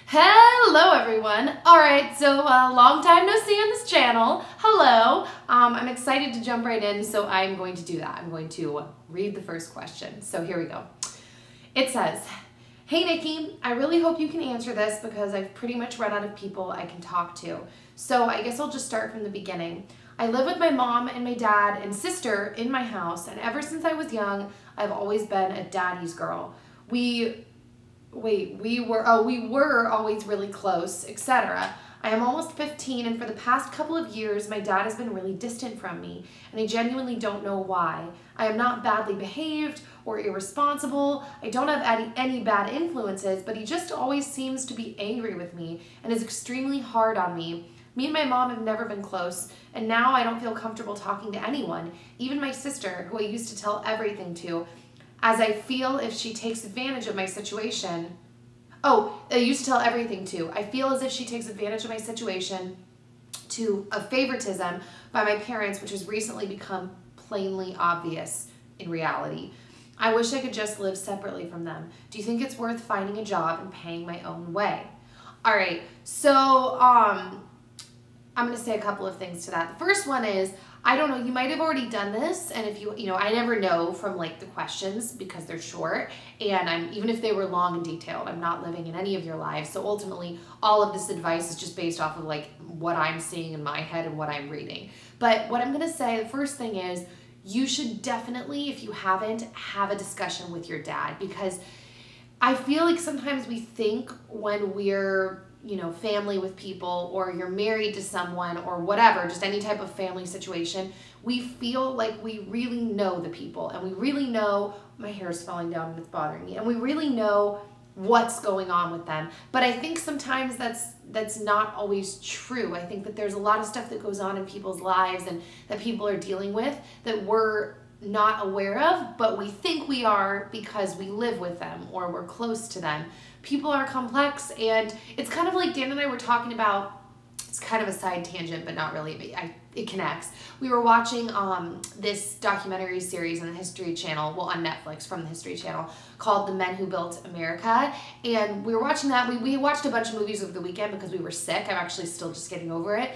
Hello everyone. Alright, so long time no see on this channel. Hello. I'm excited to jump right in, so I'm going to do that. I'm going to read the first question. So here we go. It says, "Hey Nikki, I really hope you can answer this because I've pretty much run out of people I can talk to. So I guess I'll just start from the beginning. I live with my mom and my dad and sister in my house, and ever since I was young, I've always been a daddy's girl. We were always really close, etc. I am almost 15, and for the past couple of years, my dad has been really distant from me, and I genuinely don't know why. I am not badly behaved or irresponsible. I don't have any bad influences, but he just always seems to be angry with me and is extremely hard on me. Me and my mom have never been close, and now I don't feel comfortable talking to anyone, even my sister, who I used to tell everything to, as I feel if she takes advantage of my situation. I used to tell everything to. I feel as if she takes advantage of my situation to a favoritism by my parents, which has recently become plainly obvious in reality. I wish I could just live separately from them. Do you think it's worth finding a job and paying my own way?" All right, so I'm going to say a couple of things to that. The first one is, I don't know, you might have already done this, and if you know, I never know from like the questions because they're short, and even if they were long and detailed, I'm not living in any of your lives, so ultimately all of this advice is just based off of like what I'm seeing in my head and what I'm reading. But what I'm going to say, the first thing is, you should definitely, if you haven't, have a discussion with your dad, because I feel like sometimes we think when we're family with people, or you're married to someone, or whatever, just any type of family situation, we feel like we really know the people, and we really know, my hair is falling down and it's bothering me, and we really know what's going on with them. But I think sometimes that's not always true. I think that there's a lot of stuff that goes on in people's lives and that people are dealing with that we're not aware of, but we think we are because we live with them or we're close to them. People are complex, and it's kind of like Dan and I were talking about, it's kind of a side tangent, but not really, but it connects. We were watching this documentary series on the History Channel, well, on Netflix from the History Channel, called The Men Who Built America, and we were watching that. We watched a bunch of movies over the weekend because we were sick. I'm actually still just getting over it,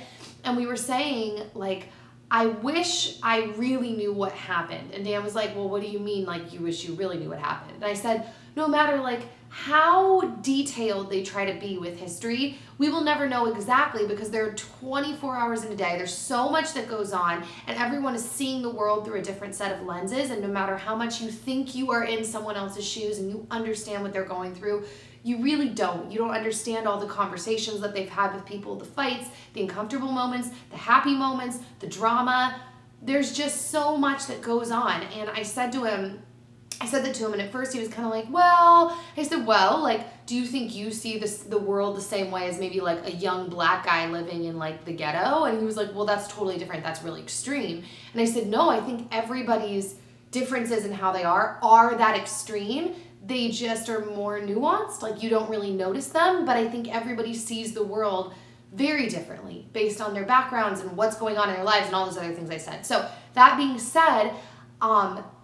and we were saying, like, I wish I really knew what happened. And Dan was like, well, what do you mean, like, you wish you really knew what happened? And I said, no matter, like, how detailed they try to be with history, we will never know exactly, because there are 24 hours in a day. There's so much that goes on, and everyone is seeing the world through a different set of lenses, and no matter how much you think you are in someone else's shoes and you understand what they're going through, you really don't. You don't understand all the conversations that they've had with people, the fights, the uncomfortable moments, the happy moments, the drama. There's just so much that goes on. And I said that to him, and at first he was kind of like, well, I said, well, like, do you think you see the world the same way as maybe like a young black guy living in like the ghetto? And he was like, well, that's totally different. That's really extreme. And I said, no, I think everybody's differences in how they are that extreme. They just are more nuanced. Like, you don't really notice them, but I think everybody sees the world very differently based on their backgrounds and what's going on in their lives and all those other things I said. So that being said,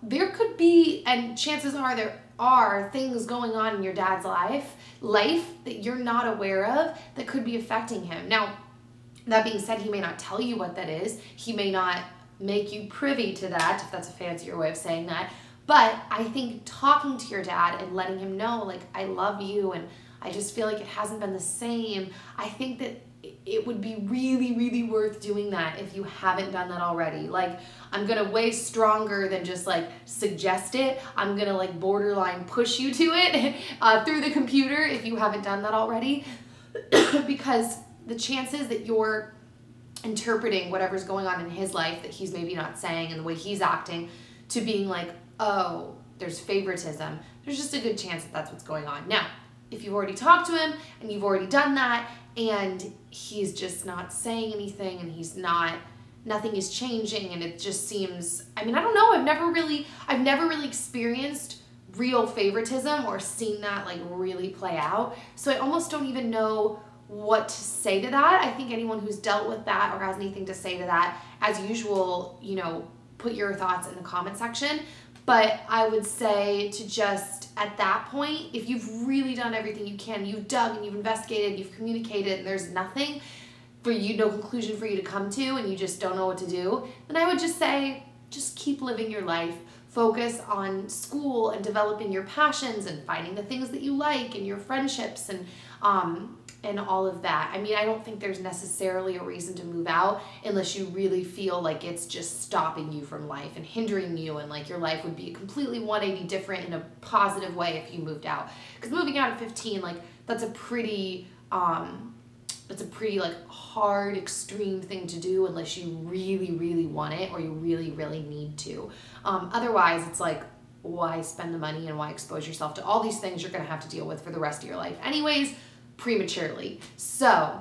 there could be, and chances are there are, things going on in your dad's life that you're not aware of that could be affecting him. Now, that being said, he may not tell you what that is. He may not make you privy to that, if that's a fancier way of saying that. But I think talking to your dad and letting him know, like, I love you and I just feel like it hasn't been the same, I think that it would be really, really worth doing that if you haven't done that already. Like, I'm gonna way stronger than just like suggest it. I'm gonna like borderline push you to it through the computer if you haven't done that already, because the chances that you're interpreting whatever's going on in his life that he's maybe not saying and the way he's acting to being like, oh, there's favoritism, there's just a good chance that that's what's going on. Now, if you've already talked to him and you've already done that and he's just not saying anything and nothing is changing, and it just seems, I mean, I don't know, I've never really experienced real favoritism or seen that like really play out. So I almost don't even know what to say to that. I think anyone who's dealt with that or has anything to say to that, as usual, put your thoughts in the comment section. But I would say to just, at that point, if you've really done everything you can, you've dug and you've investigated, you've communicated, and there's nothing for you, no conclusion for you to come to, and you just don't know what to do, then I would just say, just keep living your life. Focus on school and developing your passions and finding the things that you like and your friendships and all of that. I mean, I don't think there's necessarily a reason to move out unless you really feel like it's just stopping you from life and hindering you, and like your life would be completely 180 different in a positive way if you moved out. Because moving out at 15, like that's a pretty like hard, extreme thing to do unless you really, really want it or you really, really need to. Otherwise, it's like, why spend the money and why expose yourself to all these things you're going to have to deal with for the rest of your life anyways, prematurely. So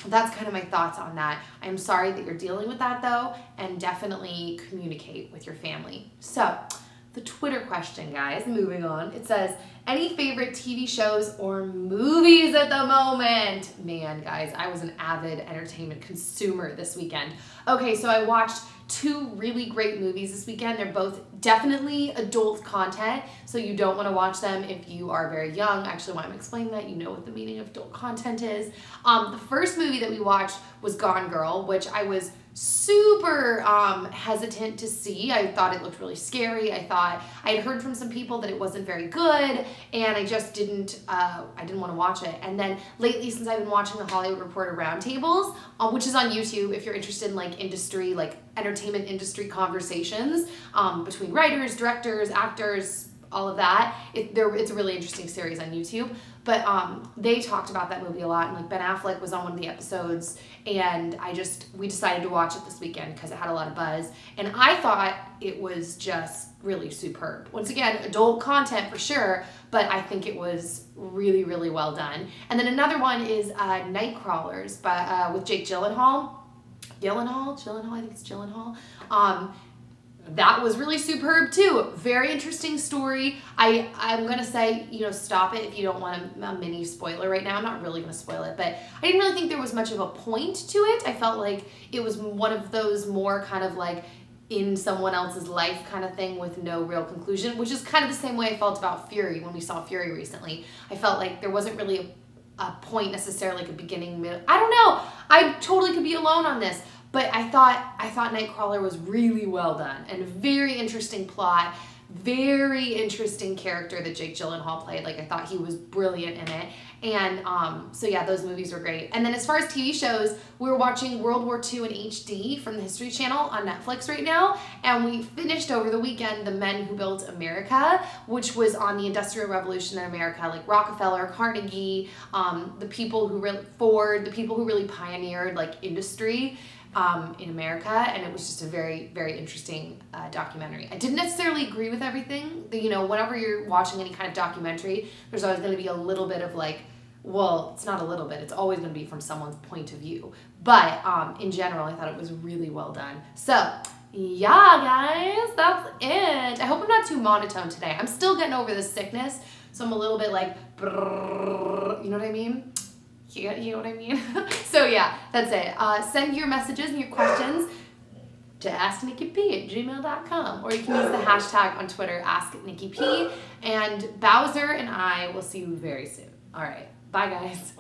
that's kind of my thoughts on that. I'm sorry that you're dealing with that though, and definitely communicate with your family. So the Twitter question, guys, moving on. It says, any favorite TV shows or movies at the moment? Man, guys, I was an avid entertainment consumer this weekend. Okay, so I watched 2 really great movies this weekend. They're both definitely adult content, so you don't want to watch them if you are very young. Actually, when I'm explaining that, you know what the meaning of adult content is. The first movie that we watched was Gone Girl, which I was super hesitant to see. I thought it looked really scary. I thought I had heard from some people that it wasn't very good, and I just didn't want to watch it. And then lately, since I've been watching the Hollywood Reporter roundtables, which is on YouTube if you're interested in like industry, like entertainment industry conversations between writers, directors, actors, all of that. It's a really interesting series on YouTube. But they talked about that movie a lot, and like Ben Affleck was on one of the episodes, and we decided to watch it this weekend because it had a lot of buzz, and I thought it was just really superb. Once again, adult content for sure, but I think it was really, really well done. And then another one is Nightcrawlers with Jake Gyllenhaal. I think it's Gyllenhaal. That was really superb too. Very interesting story. I'm gonna say, stop it if you don't want a mini spoiler right now. I'm not really gonna spoil it, but I didn't really think there was much of a point to it. I felt like it was one of those more kind of like in someone else's life kind of thing with no real conclusion, which is kind of the same way I felt about Fury when we saw Fury recently. I felt like there wasn't really a point necessarily, like a beginning, middle. I don't know. I totally could be alone on this. But I thought Nightcrawler was really well done, and a very interesting plot, very interesting character that Jake Gyllenhaal played. Like, I thought he was brilliant in it. And so yeah, those movies were great. And then as far as TV shows, we were watching World War II in HD from the History Channel on Netflix right now. And we finished over the weekend The Men Who Built America, which was on the Industrial Revolution in America, like Rockefeller, Carnegie, the people who Ford, the people who really pioneered like industry in America, and it was just a very, very interesting documentary. I didn't necessarily agree with everything. Whenever you're watching any kind of documentary, there's always going to be a little bit of like, well, it's not a little bit, it's always going to be from someone's point of view. But in general, I thought it was really well done. So yeah, guys, that's it. I hope I'm not too monotone today. I'm still getting over this sickness, so I'm a little bit like, you know what I mean? You know what I mean? So yeah, that's it. Send your messages and your questions to asknikkip@gmail.com, or you can use the hashtag on Twitter, asknikkip, and Bowser and I will see you very soon. All right, bye guys.